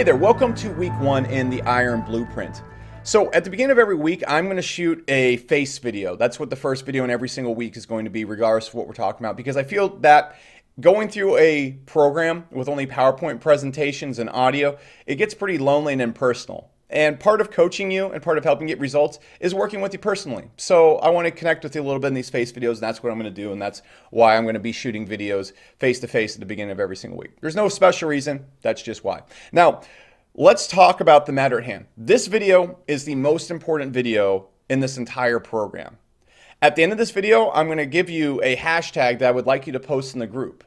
Hey there, welcome to week 1 in the Iron Blueprint. So at the beginning of every week, I'm going to shoot a face video. That's what the first video in every single week is going to be, regardless of what we're talking about, because I feel that going through a program with only PowerPoint presentations and audio, it gets pretty lonely and impersonal. And part of coaching you and part of helping get results is working with you personally. So I want to connect with you a little bit in these face videos, and that's what I'm going to do, and that's why I'm going to be shooting videos face-to-face at the beginning of every single week. There's no special reason, that's just why. Now, let's talk about the matter at hand. This video is the most important video in this entire program. At the end of this video, I'm going to give you a hashtag that I would like you to post in the group.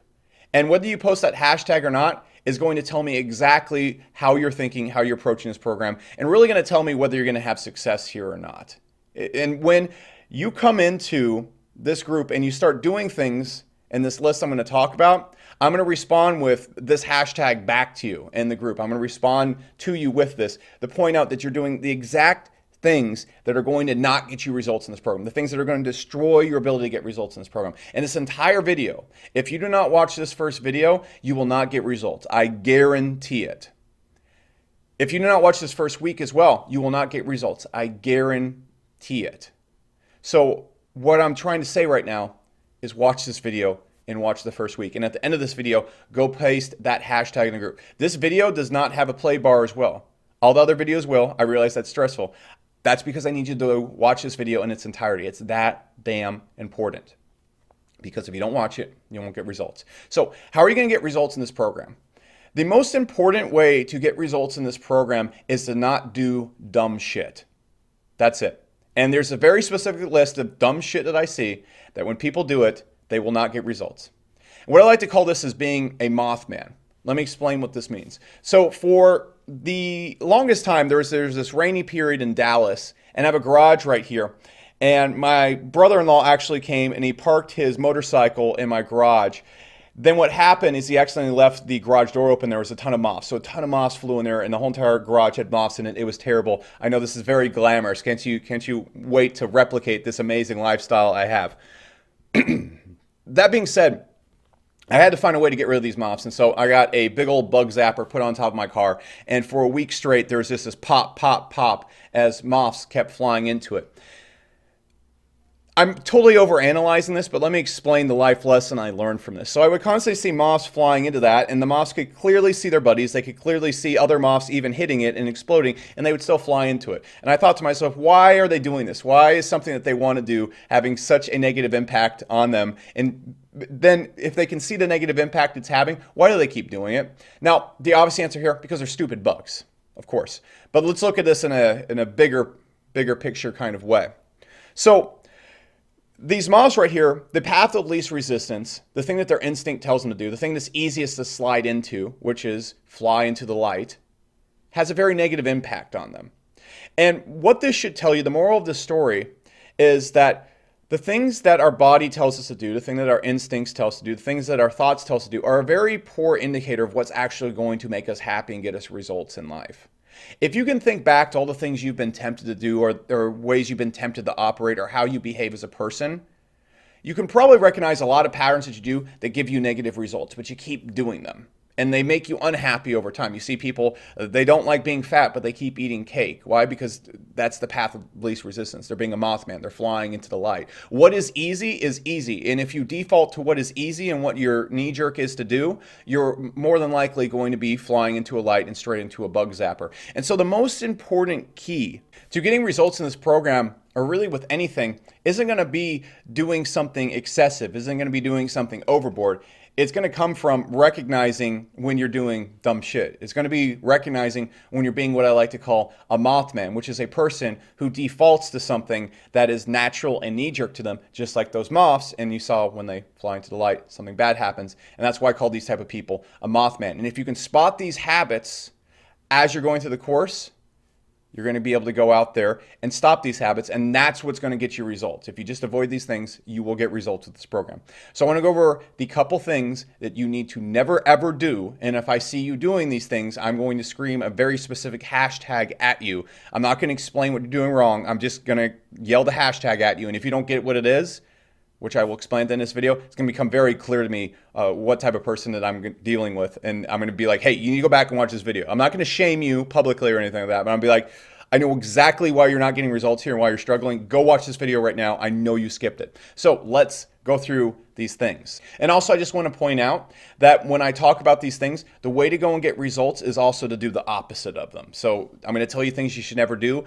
And whether you post that hashtag or not is going to tell me exactly how you're thinking, how you're approaching this program, and really going to tell me whether you're going to have success here or not. And when you come into this group and you start doing things in this list I'm going to talk about, I'm going to respond with this hashtag back to you in the group. I'm going to respond to you with this to point out that you're doing the exact things that are going to not get you results in this program, the things that are going to destroy your ability to get results in this program. And this entire video, if you do not watch this first video, you will not get results. I guarantee it. If you do not watch this first week as well, you will not get results. I guarantee it. So what I'm trying to say right now is watch this video and watch the first week. And at the end of this video, go paste that hashtag in the group. This video does not have a play bar as well. All the other videos will. I realize that's stressful. That's because I need you to watch this video in its entirety. It's that damn important. Because if you don't watch it, you won't get results. So how are you going to get results in this program? The most important way to get results in this program is to not do dumb shit. That's it. And there's a very specific list of dumb shit that I see that when people do it, they will not get results. And what I like to call this is being a Mothman. Let me explain what this means. So for the longest time, there's this rainy period in Dallas, and I have a garage right here. And my brother-in-law actually came and he parked his motorcycle in my garage. Then what happened is he accidentally left the garage door open. There was a ton of moths. So a ton of moths flew in there, and the whole entire garage had moths in it. It was terrible. I know this is very glamorous. Can't you wait to replicate this amazing lifestyle I have? That being said, I had to find a way to get rid of these moths, and so I got a big old bug zapper put on top of my car, and for a week straight there was just this pop, pop, pop as moths kept flying into it. I'm totally overanalyzing this, but let me explain the life lesson I learned from this. So I would constantly see moths flying into that, and the moths could clearly see their buddies. They could clearly see other moths even hitting it and exploding, and they would still fly into it. And I thought to myself, why are they doing this? Why is something that they want to do having such a negative impact on them? And then if they can see the negative impact it's having, why do they keep doing it? Now, the obvious answer here, because they're stupid bugs, of course. But let's look at this in a bigger picture kind of way. So these moths right here, the path of least resistance, the thing that their instinct tells them to do, the thing that's easiest to slide into, which is fly into the light, has a very negative impact on them. And what this should tell you, the moral of this story, is that the things that our body tells us to do, the thing that our instincts tell us to do, the things that our thoughts tell us to do, are a very poor indicator of what's actually going to make us happy and get us results in life. If you can think back to all the things you've been tempted to do, or ways you've been tempted to operate, or how you behave as a person, you can probably recognize a lot of patterns that you do that give you negative results, but you keep doing them. And they make you unhappy over time. You see people, they don't like being fat, but they keep eating cake. Why? Because that's the path of least resistance. They're being a Mothman. They're flying into the light. What is easy. And if you default to what is easy and what your knee-jerk is to do, you're more than likely going to be flying into a light and straight into a bug zapper. And so the most important key to getting results in this program, or really with anything, isn't going to be doing something excessive, isn't going to be doing something overboard. It's going to come from recognizing when you're doing dumb shit. It's going to be recognizing when you're being what I like to call a Mothman, which is a person who defaults to something that is natural and knee-jerk to them, just like those moths. And you saw when they fly into the light, something bad happens. And that's why I call these type of people a Mothman. And if you can spot these habits as you're going through the course, you're going to be able to go out there and stop these habits, and that's what's going to get you results. If you just avoid these things, you will get results with this program. So I want to go over the couple things that you need to never ever do, and if I see you doing these things, I'm going to scream a very specific hashtag at you. I'm not going to explain what you're doing wrong. I'm just going to yell the hashtag at you, and if you don't get what it is, which I will explain at the end of this video, it's going to become very clear to me what type of person that I'm dealing with. And I'm going to be like, hey, you need to go back and watch this video. I'm not going to shame you publicly or anything like that, but I'm going to be like, I know exactly why you're not getting results here and why you're struggling. Go watch this video right now. I know you skipped it. So let's go through these things. And also, I just want to point out that when I talk about these things, the way to go and get results is also to do the opposite of them. So I'm going to tell you things you should never do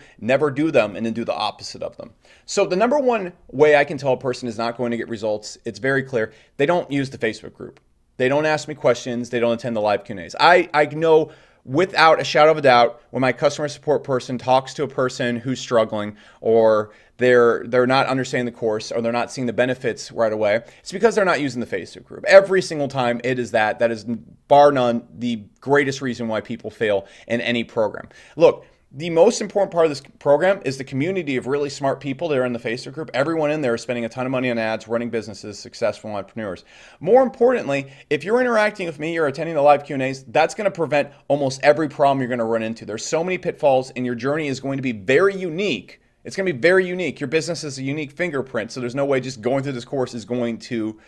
them, and then do the opposite of them. So the number one way I can tell a person is not going to get results, it's very clear. They don't use the Facebook group. They don't ask me questions. They don't attend the live Q&As. I know without a shadow of a doubt, when my customer support person talks to a person who's struggling, or they're not understanding the course, or they're not seeing the benefits right away, it's because they're not using the Facebook group. Every single time it is that. That is bar none the greatest reason why people fail in any program. Look, the most important part of this program is the community of really smart people that are in the Facebook group. Everyone in there is spending a ton of money on ads, running businesses, successful entrepreneurs. More importantly, if you're interacting with me, you're attending the live Q&As, that's going to prevent almost every problem you're going to run into. There's so many pitfalls, and your journey is going to be very unique. It's going to be very unique. Your business is a unique fingerprint, so there's no way just going through this course is going to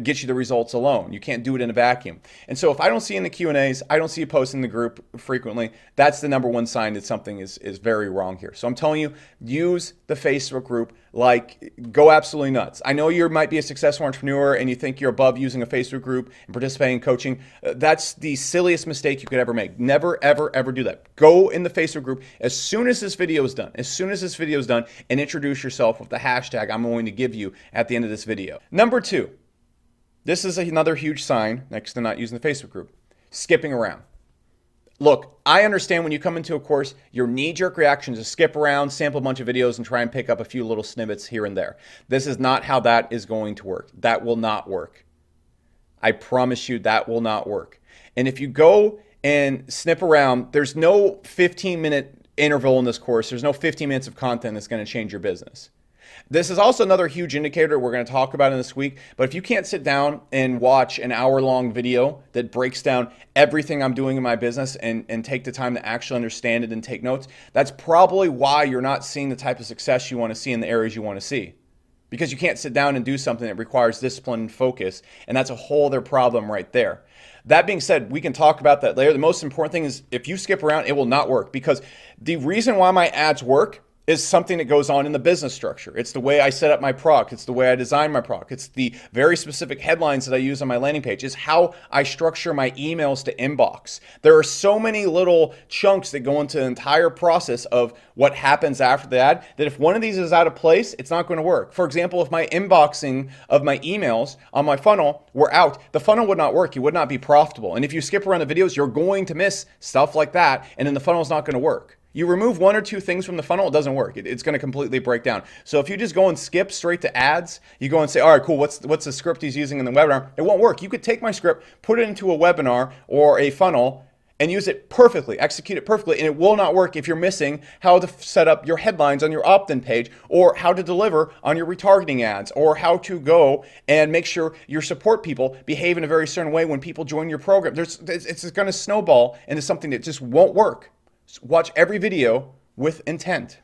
get you the results alone. You can't do it in a vacuum. And so if I don't see in the Q&As, I don't see you post in the group frequently, that's the number one sign that something is very wrong here. So I'm telling you, use the Facebook group, like go absolutely nuts. I know you might be a successful entrepreneur and you think you're above using a Facebook group and participating in coaching. That's the silliest mistake you could ever make. Never, ever, ever do that. Go in the Facebook group as soon as this video is done, and introduce yourself with the hashtag I'm going to give you at the end of this video. Number two, this is another huge sign next to not using the Facebook group. Skipping around. Look, I understand when you come into a course, your knee-jerk reaction is to skip around, sample a bunch of videos, and try and pick up a few little snippets here and there. This is not how that is going to work. That will not work. I promise you that will not work. And if you go and snip around, there's no 15-minute interval in this course. There's no 15 minutes of content that's going to change your business. This is also another huge indicator we're going to talk about in this week, but if you can't sit down and watch an hour-long video that breaks down everything I'm doing in my business and take the time to actually understand it and take notes, that's probably why you're not seeing the type of success you want to see in the areas you want to see. Because you can't sit down and do something that requires discipline and focus, and that's a whole other problem right there. That being said, we can talk about that later. The most important thing is if you skip around, it will not work, because the reason why my ads work is something that goes on in the business structure. It's the way I set up my product. It's the way I design my product. It's the very specific headlines that I use on my landing page. It's how I structure my emails to inbox. There are so many little chunks that go into the entire process of what happens after the ad that if one of these is out of place, it's not going to work. For example, if my inboxing of my emails on my funnel were out, the funnel would not work. You would not be profitable. And if you skip around the videos, you're going to miss stuff like that, and then the funnel is not going to work. You remove one or two things from the funnel, it doesn't work. It's going to completely break down. So if you just go and skip straight to ads, you go and say, all right, cool, what's the script he's using in the webinar? It won't work. You could take my script, put it into a webinar or a funnel, and use it perfectly, execute it perfectly, and it will not work if you're missing how to set up your headlines on your opt-in page, or how to deliver on your retargeting ads, or how to go and make sure your support people behave in a very certain way when people join your program. It's going to snowball into something that just won't work. Watch every video with intent.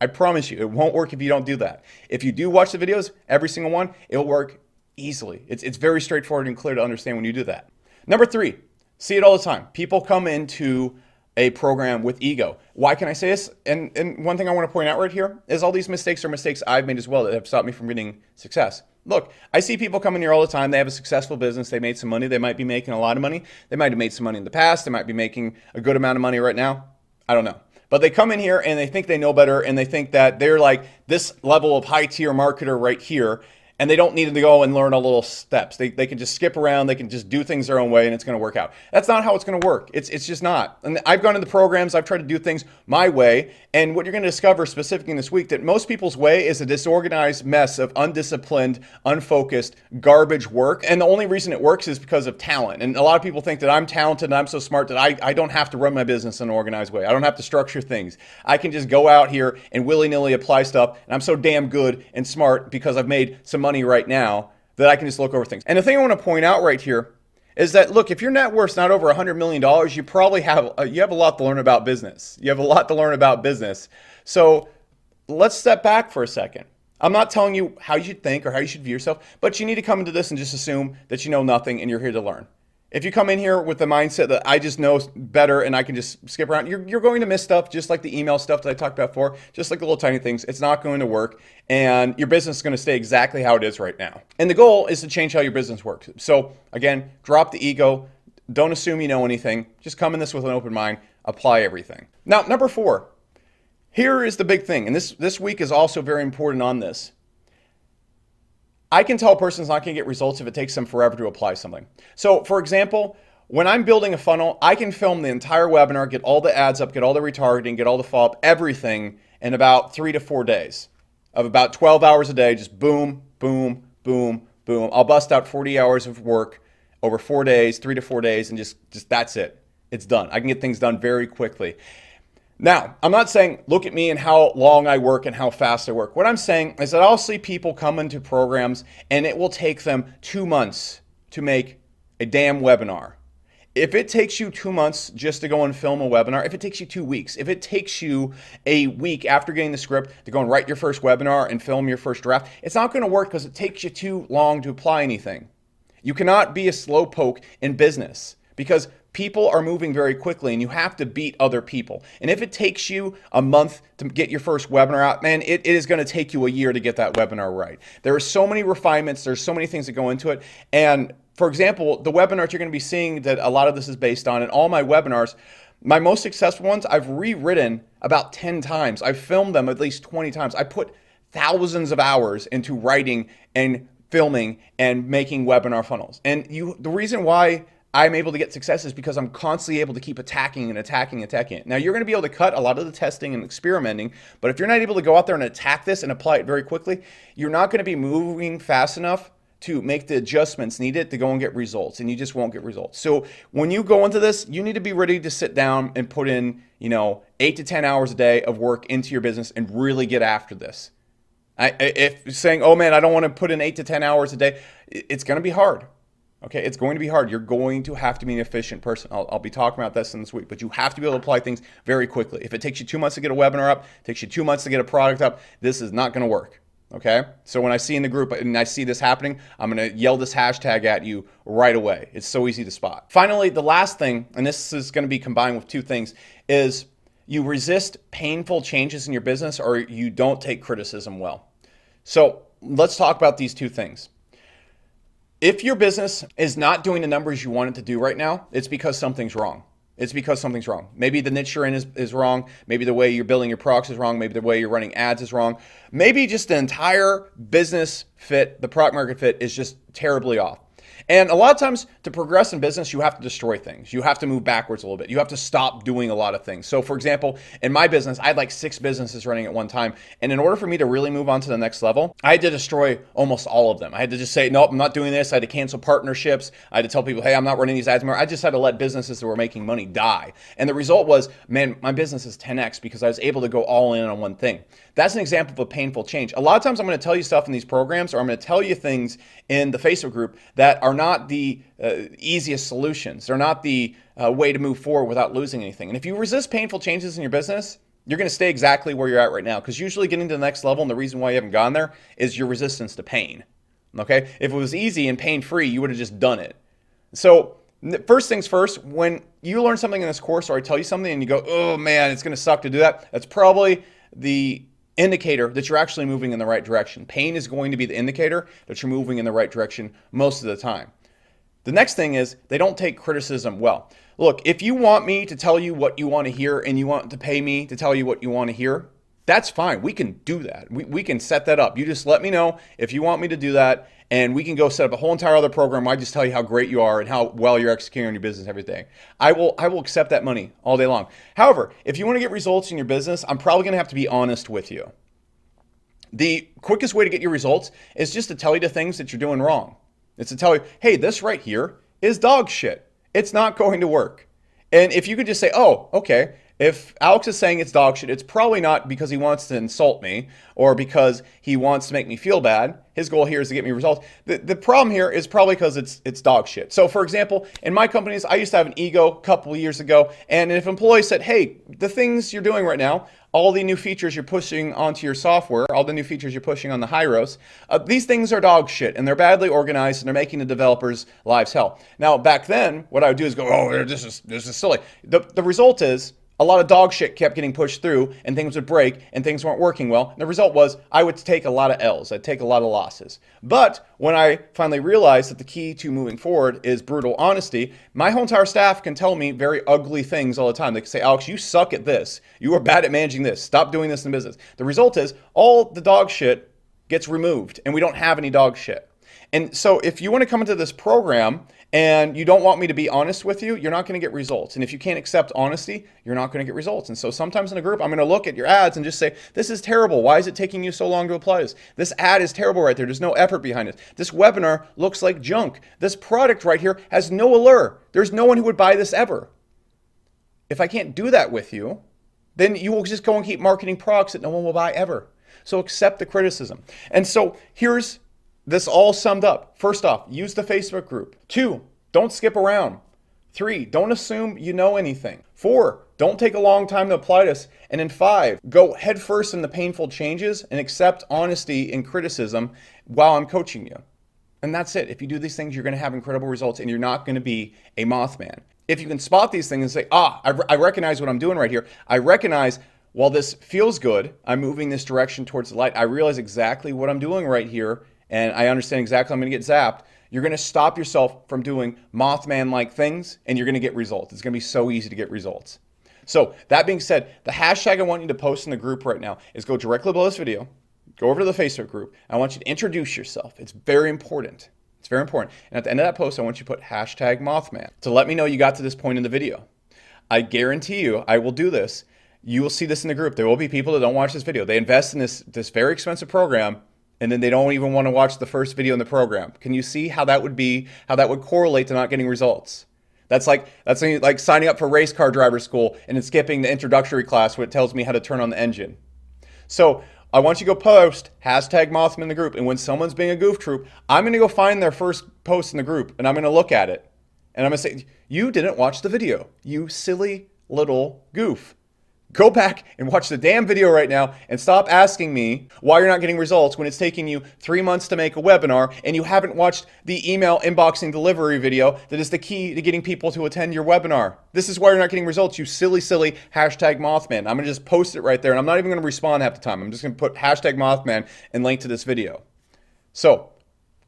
I promise you, it won't work if you don't do that. If you do watch the videos, every single one, it'll work easily. It's very straightforward and clear to understand when you do that. Number three, see it all the time. People come into a program with ego. Why can I say this? And one thing I want to point out right here is all these mistakes are mistakes I've made as well that have stopped me from getting success. Look, I see people come in here all the time. They have a successful business. They made some money. They might be making a lot of money. They might have made some money in the past. They might be making a good amount of money right now. I don't know. But they come in here and they think they know better, and they think that they're like this level of high tier marketer right here, and they don't need to go and learn all little steps. They can just skip around. They can just do things their own way, and it's going to work out. That's not how it's going to work. It's just not. And I've gone into programs. I've tried to do things my way. And what you're going to discover specifically in this week, that most people's way is a disorganized mess of undisciplined, unfocused, garbage work. And the only reason it works is because of talent. And a lot of people think that I'm talented and I'm so smart that I don't have to run my business in an organized way. I don't have to structure things. I can just go out here and willy-nilly apply stuff. And I'm so damn good and smart because I've made some money right now that I can just look over things. And the thing I want to point out right here is that, look, if your net worth's not over $100 million, you probably have a lot to learn about business. You have a lot to learn about business. So let's step back for a second. I'm not telling you how you should think or how you should view yourself, but you need to come into this and just assume that you know nothing and you're here to learn. If you come in here with the mindset that I just know better and I can just skip around, you're going to miss stuff, just like the email stuff that I talked about before, just like the little tiny things. It's not going to work, and your business is going to stay exactly how it is right now. And the goal is to change how your business works. So again, drop the ego. Don't assume you know anything. Just come in this with an open mind. Apply everything. Now, number 4. Here is the big thing, and this week is also very important on this. I can tell a person's not going to get results if it takes them forever to apply something. So, for example, when I'm building a funnel, I can film the entire webinar, get all the ads up, get all the retargeting, get all the follow-up, everything in about 3 to 4 days of about 12 hours a day, just boom, boom, boom, boom. I'll bust out 40 hours of work over 4 days, 3 to 4 days, and just that's it. It's done. I can get things done very quickly. Now, I'm not saying look at me and how long I work and how fast I work. What I'm saying is that I'll see people come into programs and it will take them 2 months to make a damn webinar. If it takes you 2 months just to go and film a webinar, if it takes you 2 weeks, if it takes you a week after getting the script to go and write your first webinar and film your first draft, it's not going to work because it takes you too long to apply anything. You cannot be a slowpoke in business because people are moving very quickly and you have to beat other people. And if it takes you a month to get your first webinar out, man, it is going to take you a year to get that webinar right. There are so many refinements. There's so many things that go into it. And for example, the webinars you're going to be seeing that a lot of this is based on, and all my webinars, my most successful ones, I've rewritten about 10 times. I've filmed them at least 20 times. I put thousands of hours into writing and filming and making webinar funnels. And the reason why I'm able to get success is because I'm constantly able to keep attacking and attacking it. Now, you're going to be able to cut a lot of the testing and experimenting, but if you're not able to go out there and attack this and apply it very quickly, you're not going to be moving fast enough to make the adjustments needed to go and get results, and you just won't get results. So when you go into this, you need to be ready to sit down and put in, 8 to 10 hours a day of work into your business and really get after this. If saying, oh man, I don't want to put in 8 to 10 hours a day, it's going to be hard. Okay, it's going to be hard. You're going to have to be an efficient person. I'll be talking about this in this week, but you have to be able to apply things very quickly. If it takes you 2 months to get a webinar up, it takes you 2 months to get a product up, this is not going to work. Okay, so when I see in the group and I see this happening, I'm going to yell this hashtag at you right away. It's so easy to spot. Finally, the last thing, and this is going to be combined with 2 things, is you resist painful changes in your business or you don't take criticism well. So let's talk about these 2 things. If your business is not doing the numbers you want it to do right now, it's because something's wrong. It's because something's wrong. Maybe the niche you're in is wrong. Maybe the way you're building your products is wrong. Maybe the way you're running ads is wrong. Maybe just the entire business fit, the product market fit is just terribly off. And a lot of times to progress in business, you have to destroy things. You have to move backwards a little bit. You have to stop doing a lot of things. So for example, in my business, I had like 6 businesses running at one time. And in order for me to really move on to the next level, I had to destroy almost all of them. I had to just say, nope, I'm not doing this. I had to cancel partnerships. I had to tell people, hey, I'm not running these ads more. I just had to let businesses that were making money die. And the result was, man, my business is 10x because I was able to go all in on one thing. That's an example of a painful change. A lot of times I'm going to tell you stuff in these programs, or I'm going to tell you things in the Facebook group that are not the easiest solutions. They're not the way to move forward without losing anything. And if you resist painful changes in your business, you're going to stay exactly where you're at right now, because usually getting to the next level, and the reason why you haven't gone there, is your resistance to pain. Okay? If it was easy and pain-free, you would have just done it. So first things first, when you learn something in this course, or I tell you something and you go, oh man, it's going to suck to do that, that's probably the indicator that you're actually moving in the right direction. Pain is going to be the indicator that you're moving in the right direction most of the time. The next thing is they don't take criticism well. Look, if you want me to tell you what you want to hear and you want to pay me to tell you what you want to hear, that's fine. We can do that. We can set that up. You just let me know if you want me to do that, and we can go set up a whole entire other program where I just tell you how great you are and how well you're executing on your business every day. I will accept that money all day long. However, if you want to get results in your business, I'm probably going to have to be honest with you. The quickest way to get your results is just to tell you the things that you're doing wrong. It's to tell you, hey, this right here is dog shit. It's not going to work. And if you could just say, oh, okay, If Alex is saying it's dog shit, it's probably not because he wants to insult me or because he wants to make me feel bad. His goal here is to get me results. The problem here is probably because it's dog shit. So for example, in my companies, I used to have an ego a couple of years ago. And if employees said, hey, the things you're doing right now, all the new features you're pushing onto your software, all the new features you're pushing on the Hyros, these things are dog shit and they're badly organized and they're making the developers' lives hell. Now, back then, what I would do is go, oh, this is silly. The result is, a lot of dog shit kept getting pushed through and things would break and things weren't working well. And the result was I would take a lot of L's. I'd take a lot of losses. But when I finally realized that the key to moving forward is brutal honesty, my whole entire staff can tell me very ugly things all the time. They can say, Alex, you suck at this. You are bad at managing this. Stop doing this in business. The result is all the dog shit gets removed and we don't have any dog shit. And so if you want to come into this program and you don't want me to be honest with you, you're not going to get results. And if you can't accept honesty, you're not going to get results. And so sometimes in a group, I'm going to look at your ads and just say, this is terrible. Why is it taking you so long to apply this? This ad is terrible right there. There's no effort behind it. This webinar looks like junk. This product right here has no allure. There's no one who would buy this ever. If I can't do that with you, then you will just go and keep marketing products that no one will buy ever. So accept the criticism. And so here's this all summed up. First off, use the Facebook group. 2, don't skip around. 3, don't assume you know anything. 4, don't take a long time to apply this. And then 5, go headfirst in the painful changes and accept honesty and criticism while I'm coaching you. And that's it. If you do these things, you're going to have incredible results and you're not going to be a Mothman. If you can spot these things and say, I recognize what I'm doing right here. I recognize while this feels good, I'm moving this direction towards the light. I realize exactly what I'm doing right here. And I understand exactly I'm going to get zapped. You're going to stop yourself from doing Mothman-like things, and you're going to get results. It's going to be so easy to get results. So that being said, the hashtag I want you to post in the group right now is go directly below this video, go over to the Facebook group. I want you to introduce yourself. It's very important. It's very important. And at the end of that post, I want you to put hashtag Mothman to let me know you got to this point in the video. I guarantee you, I will do this. You will see this in the group. There will be people that don't watch this video. They invest in this very expensive program, and then they don't even want to watch the first video in the program. Can you see how that would correlate to not getting results? That's like signing up for race car driver school and then skipping the introductory class where it tells me how to turn on the engine. So I want you to go post hashtag Mothman in the group. And when someone's being a goof troop, I'm going to go find their first post in the group and I'm going to look at it. And I'm going to say, you didn't watch the video, you silly little goof. Go back and watch the damn video right now and stop asking me why you're not getting results when it's taking you 3 months to make a webinar and you haven't watched the email inboxing delivery video that is the key to getting people to attend your webinar. This is why you're not getting results, you silly hashtag Mothman. I'm going to just post it right there and I'm not even going to respond half the time. I'm just going to put hashtag Mothman and link to this video. So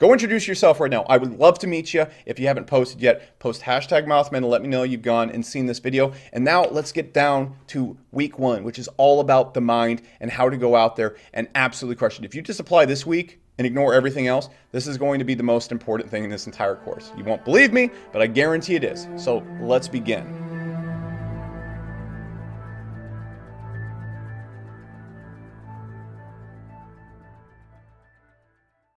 go introduce yourself right now. I would love to meet you. If you haven't posted yet, post hashtag Mothman and let me know you've gone and seen this video. And now let's get down to week 1, which is all about the mind and how to go out there and absolutely crush it. If you just apply this week and ignore everything else, this is going to be the most important thing in this entire course. You won't believe me, but I guarantee it is. So let's begin.